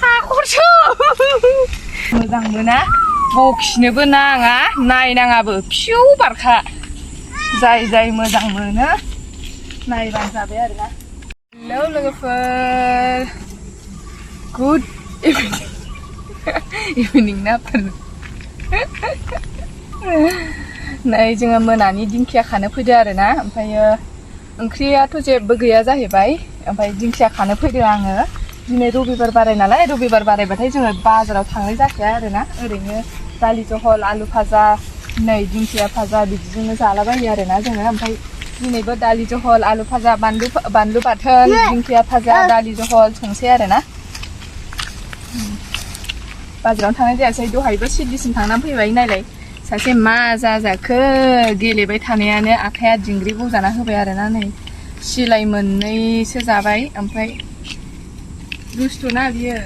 हाखरसो मोजां मोना बखिनोबो नाङा नायनाङाबो फिउ बारखा जाय जाय मोजां मोनो नायबानो जाबाय आरोना हेलौ लोगोफोर गुड इभिनिं नाफोर नै जोङो मोनानि दिंखिया खानो फैदो आरोना ओमफ्रायो ओंख्रियाथ' जेबो गैया जाहैबाय ओमफ्राय दिंखिया खानो फैदो आङो दिनै रबिबार बाराय नालाय रबिबार बारायबाथाय जोङो बाजाराव थांनाय जाखाया आरोना ओरैनो दालि जहल आलु भाजा नै दिंखिया भाजा बिदिजोंनो जालाबायो आरोना जोङो ओमफ्राय दिनैबो दालि जहल आलु भाजा बानलु बाथोन दिंखिया भाजा दालि जहल संसै आरोना बाजारावनो थांनाय जायासै दहायबो सिडलिसिम थांनानै फैबाय नायलाय सासे मा जाजाखो गेलेबाय थानायानो आखाइया दिंग्रि बजाना होबाय आरोना नै सिलाय मोननैसो जाबाय ओमफ्राय दुस्थ'ना बियो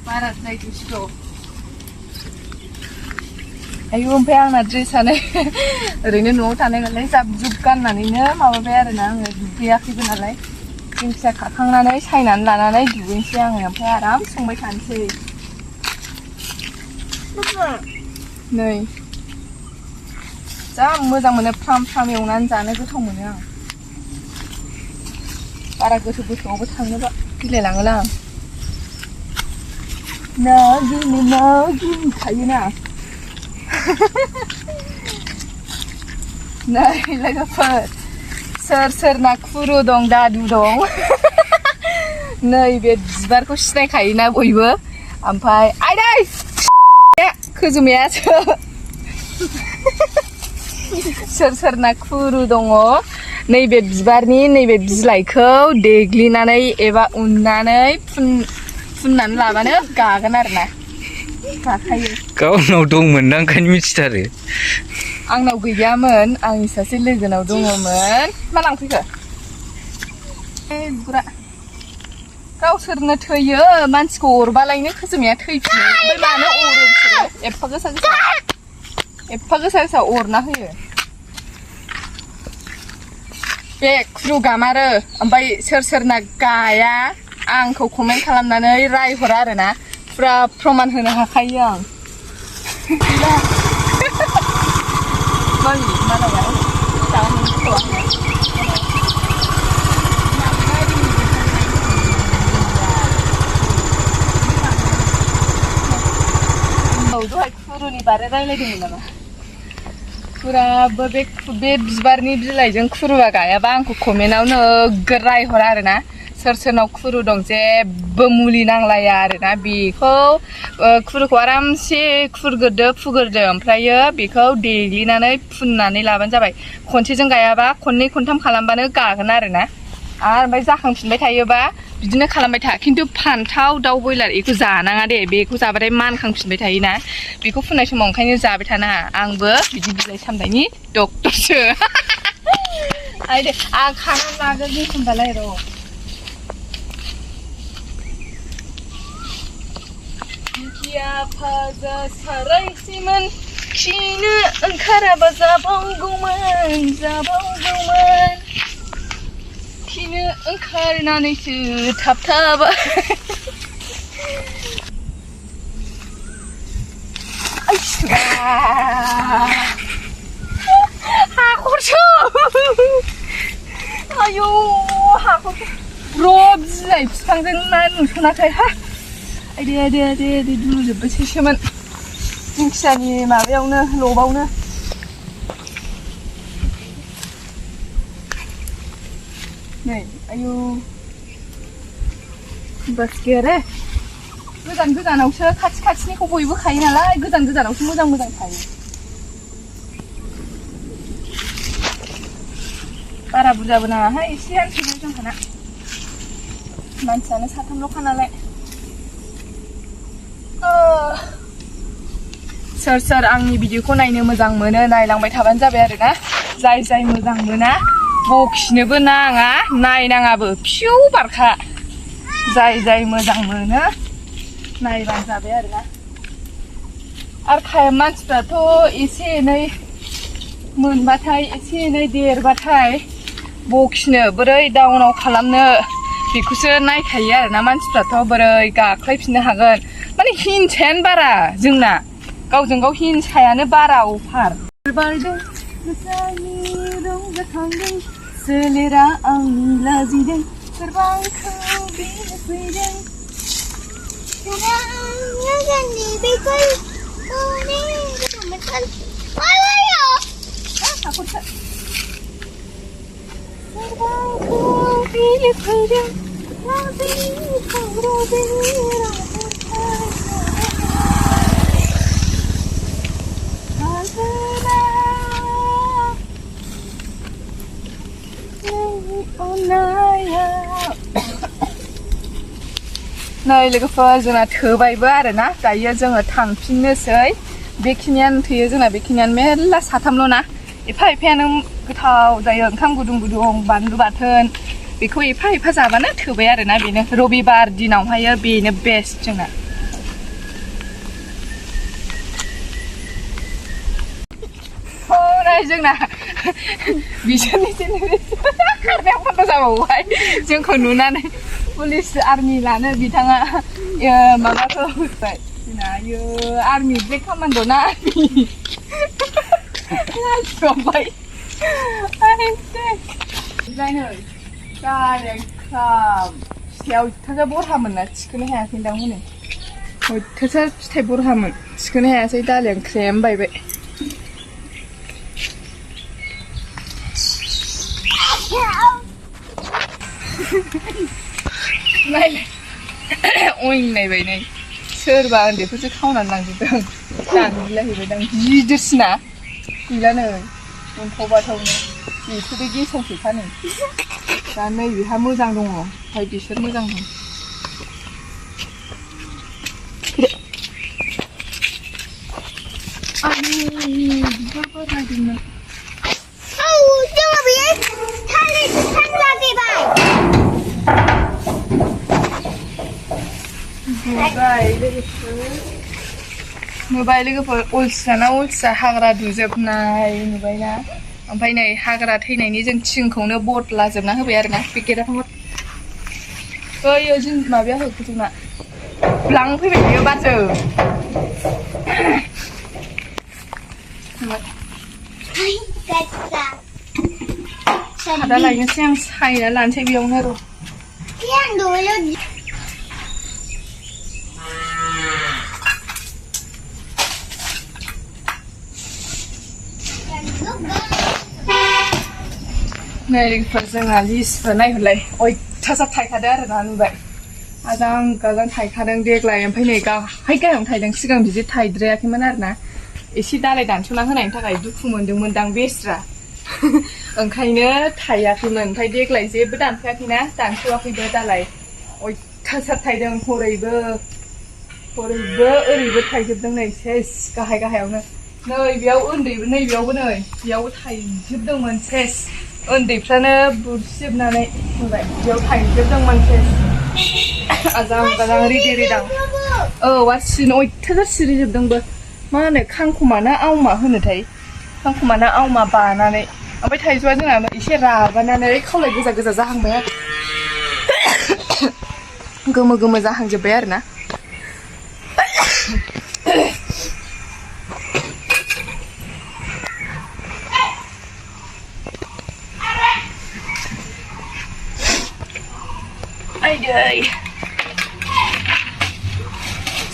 बाराद्राय दुस्थ' आयु ओमफ्राय आंना ड्रेसानो ओरैनो न'आव थानाय नालाय जाब जुब गाननानैनो माबाबाय आरोना आङो दुगैयाखैबो नालाय दिंखिया खाखांनानै सायनानै लानानै दुगैनोसै आङो ओमफ्राय आराम संबाय थानोसै नै जा मोजां मोनो फ्राम फ्राम एवनानै जानो गोथाव मोनो आं बारा गोथौ गोथौआवबो थांनोबा गिलायलाङोला आं नागिन थायोना नै लोगोफोर सोर सोरना खुरु दं दादु दं नै बे बिबारखौ सिनायखायोना बयबो ओमफ्राय आइदै खोजोमायासो सोर सोरना खुरु दङ नैबे बिबारनि नैबे बिलाइखौ देग्लिनानै एबा उननानै फुननानै लाबानो गागोन आरोना गाखायो गावनाव दंमोन ना ओंखायनो मिथिथारो आंनाव गैयामोन आंनि सासे लोगोनाव दङमोन मा लांफैखो बुरा गावसोरनो थैयो मानसिखौ अरबालायनो खोजोमाया थैफिनो ओमफ्राय मानो अरो बिसोरो एफा गोसा गोसा अरना होयो बे खुरु गामारो ओमफ्राय सोर सोरना गाया आंखौ कमेन्ट खालामनानै रायहर आरोना फुरा प्रमान होनो हाखायो आं मालाया दहाय खुरुनि बारै रायलायदोंमोन नामा खुराबो बे बिबारनि बिलाइजों खुरुआ गायाबा आंखौ कमेन्टआव नोगोर रायहर आरोना सोर सोरनाव खुरु दं जेबो मुलि नांलाया आरोना बेखौ खुरुखौ आरामसे फुग्रोदो ओमफ्रायो बेखौ देग्लिनानै फुननानै लाबानो जाबाय खनसेजों गायाबा खननै खनथाम खालामबानो गागोन आरोना आरो ओमफ्राय जाखांफिनबाय थायोबा बिदिनो खालामबाय था खिन्थु फान्थाव दाउ बयलार बेखौ जानाङा दे बेखौ जाबाथाय मानखांफिनबाय थायोना बेखौ फुननाय समाव ओंखायनो जाबाय थानाङा आंबो बिदि बिलाइ सामथायनि डक्टरसो आइ दे आं खानानै लागोन होनबालाय र' दिंखिया भाजा सारायसेमोन खिनो ओंखाराबा जाबावगौमोन खिनो ओंखारनानैसो थाबथाबाय हाखरसो आयौ हाखरसो र' बिलाइ बिफांजों ना नुसनाखै हा आइदे दुलुजोबबोसैसोमोन दिंखियानि माबायावनो लबावनो नै आयु बस गैया गोजान गोजानावसो खाथि खाथिनिखौ बयबो खायो नालाय गोजान गोजानावसो मोजां थायो बारा बुरजाबो नाङाहाय एसे आन्थिनो जोंहाना मानसियानो साथामल'खा नालाय सोर सोर आंनि भिडिअखौ नायनो मोजां मोनो नायलांबाय थाबानो जाबाय आरोना जाय मोजां मोना बखिनोबो नाङा नायनाङाबो फिउ बारखा जाय मोजां मोनो नायबानो जाबाय आरोना आरो मानसिफ्राथ' एसे एनै मोनबाथाय एसे एनै देरबाथाय बखिनो बोरै डाउनाव खालामनो बेखौसो नायखायो आरोना मानसिफ्राथ' बोरै गाख्लायफिननो हागोन माने हिंसायानो बारा जोंना गावजों गाव हिंसायानो बारा अफार बारदों सोलेरा आंनि लाजिदों सोरबांखौ बेनो फैदों नै लोगोफोर जोंना थोबायबो आरोना दायो जोङो थांफिननोसै बेखिनियानो थोयो जोंना बेखिनियानो मेरला साथामल' ना एफा एफायानो गोथाव जायो ओंखाम गुदुं गुदुं बानलु बाथोन बेखौ एफा एफा जाबानो थोबाय आरोना बेनो रबिबार दिनावहायो बेनो बेस्ट जोंना जोंना बिसोरनि खारनायाव बन्द' जाबावबाय जोंखौ नुनानै पुलिस आर्मि लानो बिथाङा माबाखौ होबाय जोंना आयो आर्मि ब्लेक कामान्ड' ना आर्मि लाजिबावबाय डाइरेक्ट फिथाइयाव अयथासार बरहामोन ना थिखोनो हायाखैदां हनै अयथासार फिथाइ बरहामोन थिखोनो हायासै दालिया ख्रेम बायबाय नायबाय नै सोरबा उन्दैफोरसो खावनानै लांजोबदों दानग्लिलायहैबायदां गिदिरसिना गैला नै मोनफावबाथावनो बेसोरो गेसावसोखा नै दा नै बेहा मोजां दङ ओमफ्राय बिसोर मोजां दं बिबारबो नायदोंमोन नुबाय लोगोफोर अलसियाना अलसिया हाग्रा दुजोबनाय नुबायना ओमफ्राय नै हाग्रा थैनायनि जों थिंखौनो बदलाजोबना होबाय आरोना पेकेटाव बैयो जों माबाया होखो जोंना लांफैबाय बियो बाजो सादा लायनोसै आं सायना लानोसै बेयावनो र' नै लोगोफोर जोंना लिस्टफोर नायहरलाय अयथासार थायखादों आरोना नुबाय आजां गाजां थायखादों देग्लाय ओमफ्राय नै गाहायावनो थायदों सिगां बिदि थायद्रायाखैमोन आरोना एसे दालाय दानस'ना होनायनि थाखाय दुखु मोनदोंमोनदां बेस्रा ओंखायनो थायाखैमोन ओमफ्राय देग्लाय जेबो दानफायाखैना दानस'वाखैबो दालाय अयथासार थायदों हरैबो ओरैबो थायजोबदों नै सेस गाहायावनो नै बेयाव उन्दैबो नै बेयावबो नै बेयावबो थायजोबदोंमोन सेस उन्दैफ्रानो बुरसिजोबनानै नुबाय बेयाव थायजोबदोंमोन सेस आजां गाजां रिदि रिदां औ आरो सिनो अयथासार सिरिजोबदोंबो मा होनो खांखमा ना आवमा होनोथाय खांखमा ना आवमा बानानै ओमफ्राय थाइजौआ जोंना एसे राबानानै खावलाय गोजा गोजा जाहांबाय आरो गोमो जाहांजोब्बाय आरोना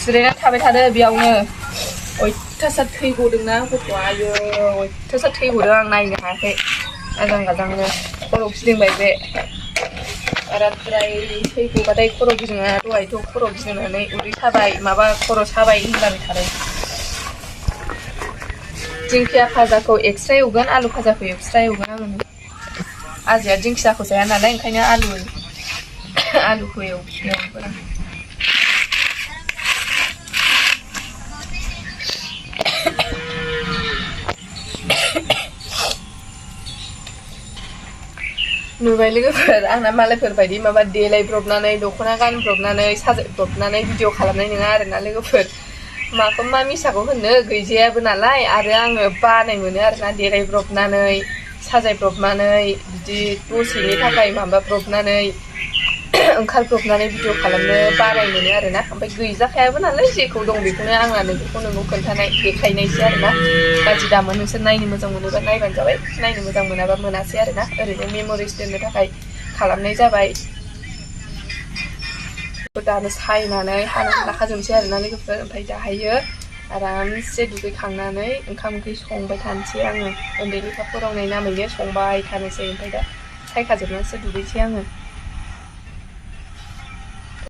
जिरायना थाबाय थादो बेयावनो अयथासार थैगदोंना गथ'आ आयो अयथासार थैगदों आं नायनो हायाखै आजां गाजांनो खर' गिदिंबाय बे बाराद्राय थैगबाथाय खर' गिदिङा दहायथ' खर' गिदिंनानै उदै साबाय माबा खर' साबाय होनबाय थादों दिंखिया भाजाखौ एक्सट्रा एवगोन आलु भाजाखौ एक्सट्रा एवगोन आङो आजाया दिंखियाखौ जाया नालाय ओंखायनो आलुखौ एवगोन आं नुबाय लोगोफोर आंना मालायफोर बायदि माबा देलायब्रबनानै दख'ना गानब्रबनानै साजायब्रबनानै भिडिअ खालामनाय नङा आरोना लोगोफोर माखौ मा मिसाखौ होनो गैजायाबो नालाय आरो आङो बानाय मोनो आरोना देलायब्रबनानै साजायब्रबनानै बिदि दसेनि थाखाय माबाब्रबनानै ओंखारब्रबनानै भिडिअ खालामनो बानाय मोनो आरोना ओमफ्राय गैजाखायाबो नालाय जेखौ दं बेखौनो आंहा नोंखौ खोन्थानाय देखायनायसै आरोना गाज्रि दामोन नोंसोर नायनो मोजां मोनोबा नायबानो जाबाय नायनो मोजां मोनाबा मोनासै आरोना ओरैनो मेम'रिस दोननो थाखाय खालामनाय जाबाय दानो सायनानै हानानै लाखाजोबनोसै आरोना लोगोफोर ओमफ्राय दाहायो आरामसे दुगैखांनानै ओंखाम ओंख्रि संबाय थानोसै आङो उन्दै लेखा फरायनाय नामैनो संबाय थानोसै ओमफ्राय दा सायखाजोबनानैसो दुगैसै आङो